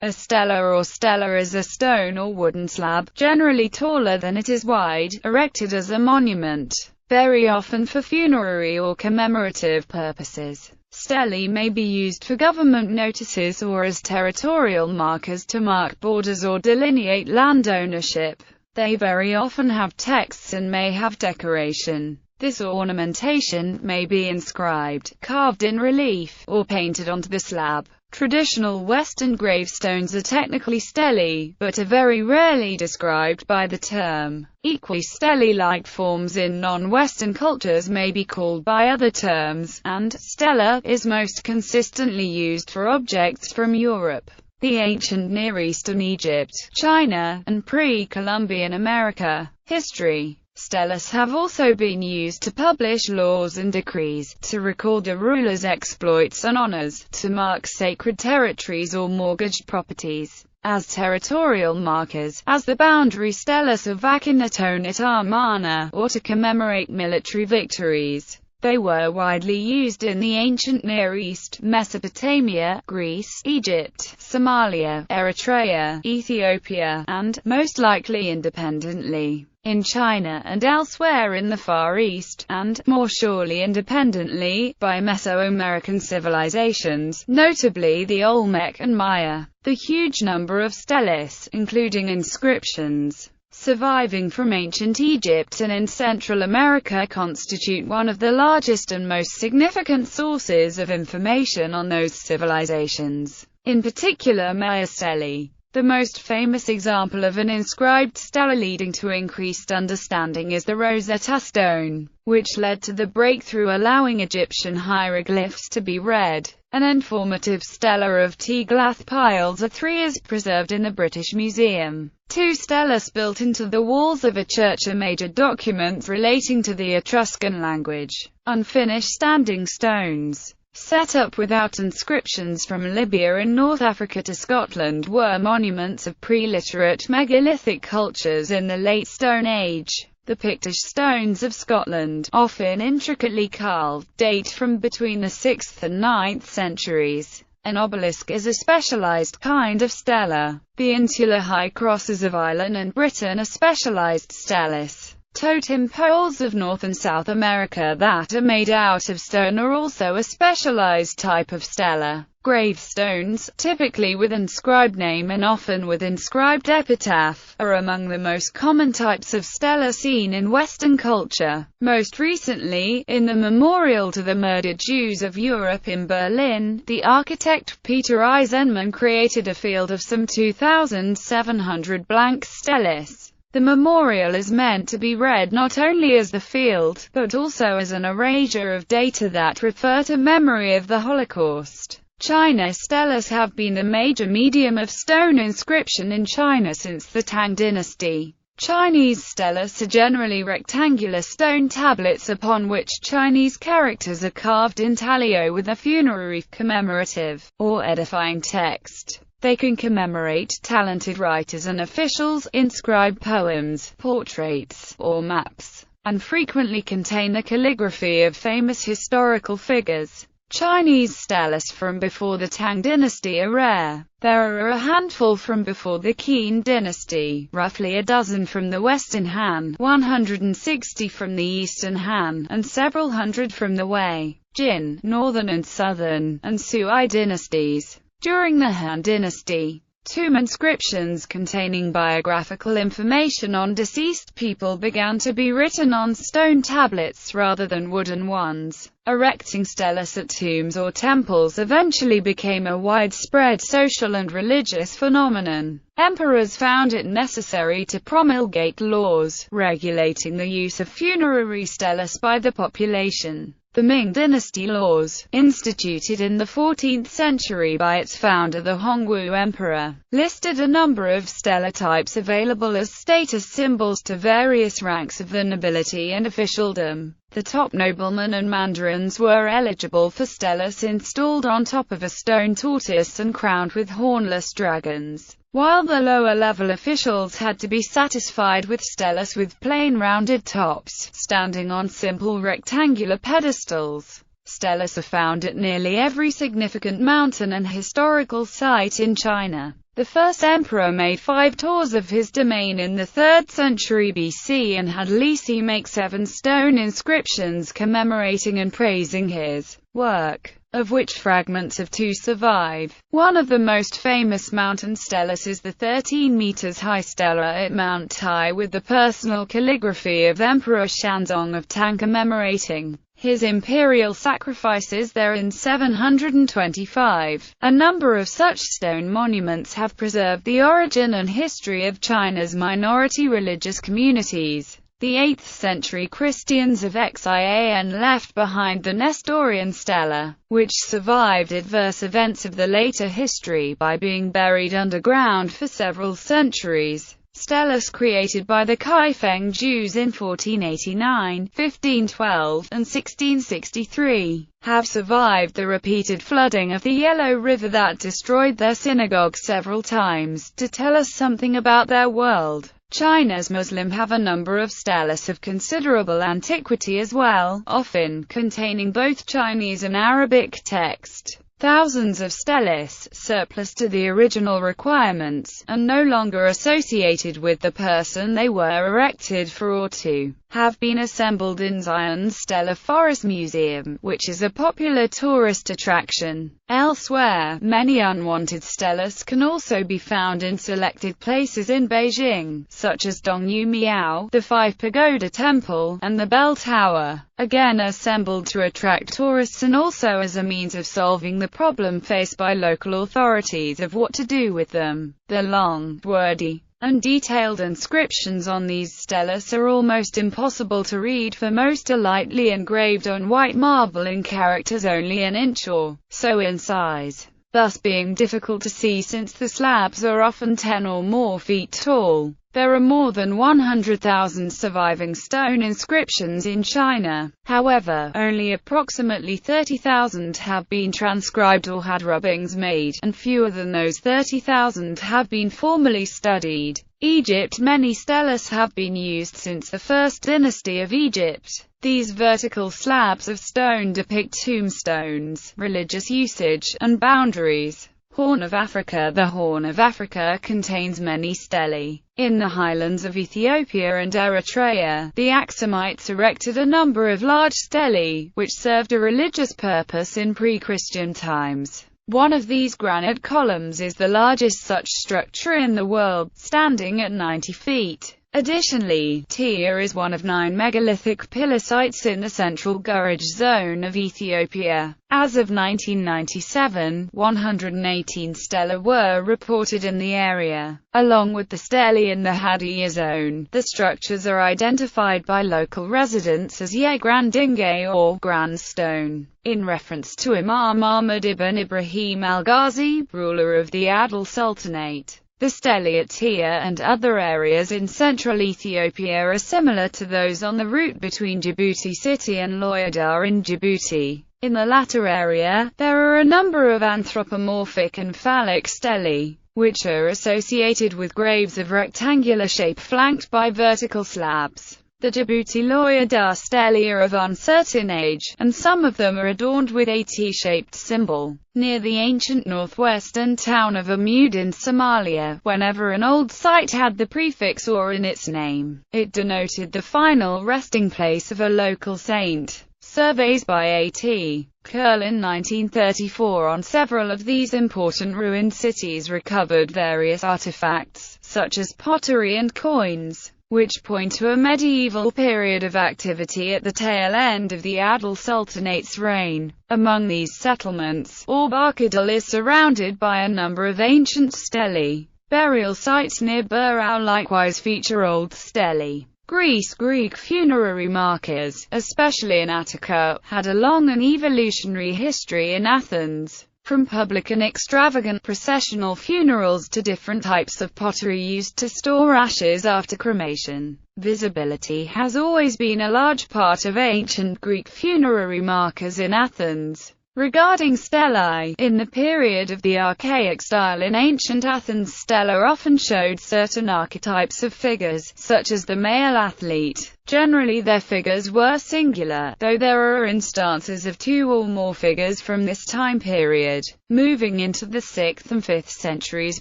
A stela or stela is a stone or wooden slab, generally taller than it is wide, erected as a monument, very often for funerary or commemorative purposes. Stelae may be used for government notices or as territorial markers to mark borders or delineate land ownership. They very often have texts and may have decoration. This ornamentation may be inscribed, carved in relief, or painted onto the slab. Traditional Western gravestones are technically stelae, but are very rarely described by the term. Equally stele-like forms in non-Western cultures may be called by other terms, and stela is most consistently used for objects from Europe, the ancient Near Eastern Egypt, China, and pre-Columbian America. History. Steles have also been used to publish laws and decrees, to record a ruler's exploits and honors, to mark sacred territories or mortgaged properties, as territorial markers, as the boundary steles of Akhenatonit Amarna, or to commemorate military victories. They were widely used in the ancient Near East, Mesopotamia, Greece, Egypt, Somalia, Eritrea, Ethiopia, and, most likely independently, in China and elsewhere in the Far East, and, more surely independently, by Mesoamerican civilizations, notably the Olmec and Maya. The huge number of steles, including inscriptions, surviving from ancient Egypt and in Central America constitute one of the largest and most significant sources of information on those civilizations, in particular Maya stelae. The most famous example of an inscribed stela leading to increased understanding is the Rosetta Stone, which led to the breakthrough allowing Egyptian hieroglyphs to be read. An informative stela of Tiglath-Pileser III is preserved in the British Museum. Two steles built into the walls of a church are major documents relating to the Etruscan language. Unfinished standing stones, set up without inscriptions from Libya in North Africa to Scotland, were monuments of pre-literate megalithic cultures in the Late Stone Age. The Pictish stones of Scotland, often intricately carved, date from between the 6th and 9th centuries. An obelisk is a specialized kind of stela. The insular high crosses of Ireland and Britain are specialized steles. Totem poles of North and South America that are made out of stone are also a specialized type of stela. Gravestones, typically with inscribed name and often with inscribed epitaph, are among the most common types of stela seen in Western culture. Most recently, in the Memorial to the Murdered Jews of Europe in Berlin, the architect Peter Eisenman created a field of some 2,700 blank steles. The memorial is meant to be read not only as the field, but also as an erasure of data that refer to memory of the Holocaust. China steles have been the major medium of stone inscription in China since the Tang dynasty. Chinese steles are generally rectangular stone tablets upon which Chinese characters are carved intaglio with a funerary, commemorative, or edifying text. They can commemorate talented writers and officials, inscribe poems, portraits, or maps, and frequently contain the calligraphy of famous historical figures. Chinese steles from before the Tang dynasty are rare. There are a handful from before the Qin dynasty, roughly a dozen from the Western Han, 160 from the Eastern Han, and several hundred from the Wei, Jin, Northern and Southern, and Sui dynasties. During the Han dynasty, tomb inscriptions containing biographical information on deceased people began to be written on stone tablets rather than wooden ones. Erecting steles at tombs or temples eventually became a widespread social and religious phenomenon. Emperors found it necessary to promulgate laws regulating the use of funerary steles by the population. The Ming dynasty laws, instituted in the 14th century by its founder the Hongwu Emperor, listed a number of stela types available as status symbols to various ranks of the nobility and officialdom. The top noblemen and mandarins were eligible for steles installed on top of a stone tortoise and crowned with hornless dragons, while the lower-level officials had to be satisfied with steles with plain rounded tops, standing on simple rectangular pedestals. Steles are found at nearly every significant mountain and historical site in China. The first emperor made 5 tours of his domain in the 3rd century BC and had Lisi make 7 stone inscriptions commemorating and praising his work, of which fragments of 2 survive. One of the most famous mountain steles is the 13 meters high stela at Mount Tai with the personal calligraphy of Emperor Shanzong of Tang commemorating his imperial sacrifices there in 725. A number of such stone monuments have preserved the origin and history of China's minority religious communities. The 8th century Christians of Xian left behind the Nestorian stela, which survived adverse events of the later history by being buried underground for several centuries. Steles created by the Kaifeng Jews in 1489, 1512, and 1663, have survived the repeated flooding of the Yellow River that destroyed their synagogue several times. To tell us something about their world, China's Muslim have a number of steles of considerable antiquity as well, often containing both Chinese and Arabic text. Thousands of steles, surplus to the original requirements, and no longer associated with the person they were erected for or to, have been assembled in Zion's Stele Forest Museum, which is a popular tourist attraction. Elsewhere, many unwanted steles can also be found in selected places in Beijing, such as Dongyu Miao, the Five Pagoda Temple, and the Bell Tower, again assembled to attract tourists and also as a means of solving the problem faced by local authorities of what to do with them. The long, wordy, and detailed inscriptions on these steles are almost impossible to read, for most are lightly engraved on white marble in characters only an inch or so in size, thus being difficult to see since the slabs are often 10 or more feet tall. There are more than 100,000 surviving stone inscriptions in China. However, only approximately 30,000 have been transcribed or had rubbings made, and fewer than those 30,000 have been formally studied. Egypt. Many steles have been used since the first dynasty of Egypt. These vertical slabs of stone depict tombstones, religious usage, and boundaries. Horn of Africa. The Horn of Africa contains many stelae. In the highlands of Ethiopia and Eritrea, the Axumites erected a number of large stelae, which served a religious purpose in pre-Christian times. One of these granite columns is the largest such structure in the world, standing at 90 feet. Additionally, Tia is one of 9 megalithic pillar sites in the central Gurage zone of Ethiopia. As of 1997, 118 stelae were reported in the area. Along with the stelae in the Hadiyah zone, the structures are identified by local residents as Ye Grandinge or Grand Stone, in reference to Imam Ahmad ibn Ibrahim al-Ghazi, ruler of the Adal Sultanate. The stelae at Tia and other areas in central Ethiopia are similar to those on the route between Djibouti City and Loyada in Djibouti. In the latter area, there are a number of anthropomorphic and phallic stelae, which are associated with graves of rectangular shape flanked by vertical slabs. The Djibouti Loyada stelae are of uncertain age, and some of them are adorned with a T-shaped symbol. Near the ancient northwestern town of Amud in Somalia, whenever an old site had the prefix or in its name, it denoted the final resting place of a local saint. Surveys by A.T. Curl in 1934 on several of these important ruined cities recovered various artifacts, such as pottery and coins, which point to a medieval period of activity at the tail end of the Adal Sultanate's reign. Among these settlements, Arkadal is surrounded by a number of ancient stelae. Burial sites near Burao likewise feature old stelae. Greek funerary markers, especially in Attica, had a long and evolutionary history in Athens. From public and extravagant processional funerals to different types of pottery used to store ashes after cremation, visibility has always been a large part of ancient Greek funerary markers in Athens. Regarding stelae, in the period of the archaic style in ancient Athens, stelae often showed certain archetypes of figures, such as the male athlete, Generally their figures were singular, though there are instances of 2 or more figures from this time period. Moving into the 6th and 5th centuries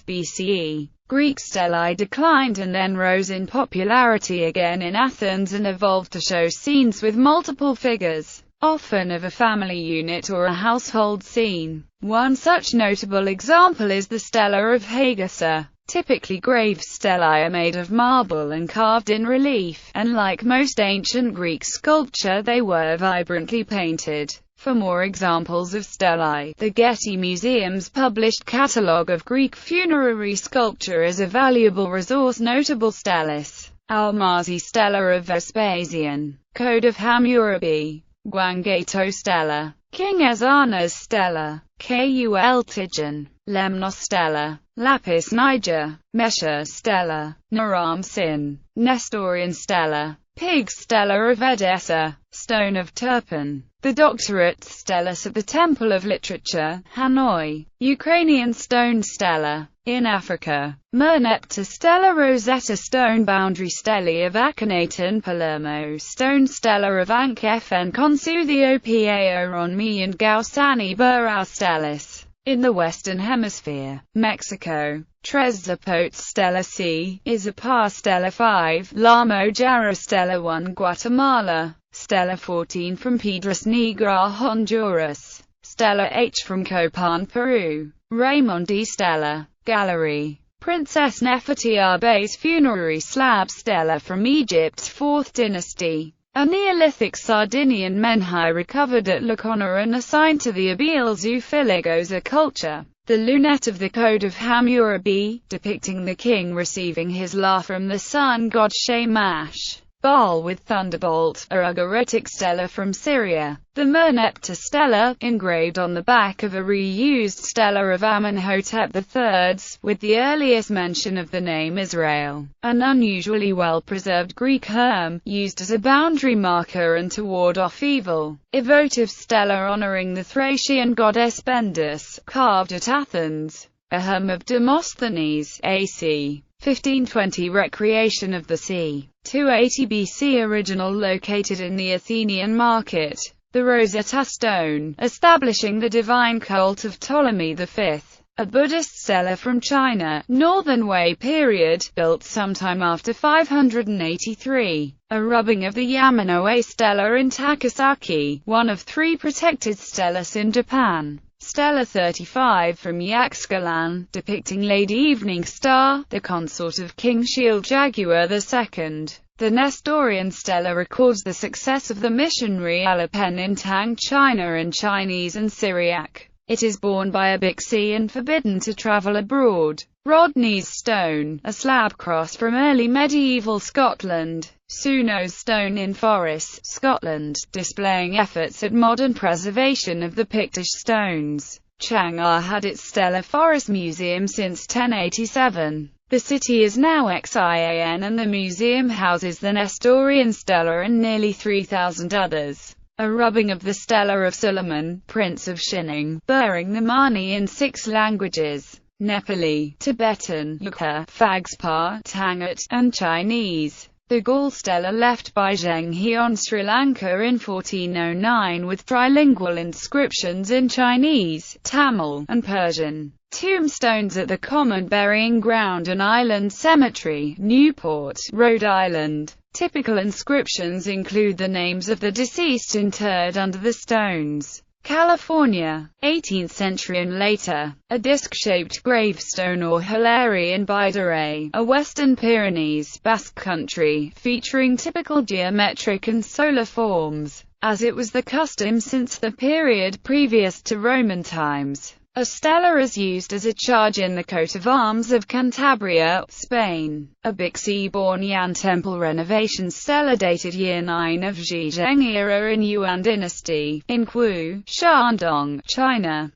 BCE, Greek stelae declined and then rose in popularity again in Athens and evolved to show scenes with multiple figures, often of a family unit or a household scene. One such notable example is the Stela of Hagassa. Typically grave stelae are made of marble and carved in relief, and like most ancient Greek sculpture they were vibrantly painted. For more examples of stelae, the Getty Museum's published catalogue of Greek funerary sculpture is a valuable resource. Notable steles: Almazi Stela of Vespasian, Code of Hammurabi, Gwanggaeto Stela, King Ezana's Stela, Kul Tijan, Lemnos Stela, Lapis Niger, Mesha Stela, Naram Sin, Nestorian Stela, Pig Stela of Edessa, Stone of Turpan, the Doctorate Steles at the Temple of Literature, Hanoi, Ukrainian Stone Stela. In Africa, Merneptah Stela Rosetta Stone Boundary Stele of Akhenaten Palermo Stone Stela of Ankh-Fn Konsu the Opa Ronmi and Gausani Burao Stelis. In the Western Hemisphere, Mexico, Tres Zapotes Stela c. Izapar Stela 5, Lamo Jarra Stela 1 Guatemala, Stela 14 from Piedras Negras Honduras, Stela H from Copan Peru, Raymondi Stela, Gallery, Princess Nefertiti's funerary slab Stela from Egypt's 4th dynasty. A Neolithic Sardinian menhir recovered at Lacona and assigned to the Abel Zoophilagosa culture. The lunette of the Code of Hammurabi, depicting the king receiving his law from the sun god Shamash. Baal with thunderbolt, a Ugaritic Stela from Syria. The Merneptah Stela, engraved on the back of a reused Stela of Amenhotep III, with the earliest mention of the name Israel. An unusually well-preserved Greek herm, used as a boundary marker and to ward off evil. Evotive Stela honoring the Thracian goddess Bendis, carved at Athens. A herm of Demosthenes, A.C. 1520 Recreation of the Sea. 280 BC Original located in the Athenian market. The Rosetta Stone, establishing the divine cult of Ptolemy V. A Buddhist Stela from China, Northern Wei period, built sometime after 583. A rubbing of the Yamanoe Stela in Takasaki, one of 3 protected stelas in Japan. Stela 35 from Yaxchilan, depicting Lady Evening Star, the consort of King Shield Jaguar II. The Nestorian Stela records the success of the missionary Alepen in Tang, China in Chinese and Syriac. It is borne by a Bixi and forbidden to travel abroad. Rodney's Stone, a slab cross from early medieval Scotland. Suno's Stone in Forres, Scotland, displaying efforts at modern preservation of the Pictish stones. Chiang-Ar had its Stela Forest Museum since 1087. The city is now Xian and the museum houses the Nestorian Stela and nearly 3,000 others. A rubbing of the Stela of Suleiman, Prince of Shining, bearing the Mani in 6 languages: Nepali, Tibetan, Lukha, Phagspar, Tangut, and Chinese. The Gaul Stela left by Zheng He on Sri Lanka in 1409 with trilingual inscriptions in Chinese, Tamil, and Persian. Tombstones at the Common Burying Ground and Island Cemetery, Newport, Rhode Island. Typical inscriptions include the names of the deceased interred under the stones. California, 18th century and later, a disc-shaped gravestone or hilary in Bidare, a Western Pyrenees, Basque country, featuring typical geometric and solar forms, as it was the custom since the period previous to Roman times. A stela is used as a charge in the coat of arms of Cantabria, Spain. A Bixi-born Yan temple renovation stela dated year 9 of Zhejiang era in Yuan dynasty, in Qiu, Shandong, China.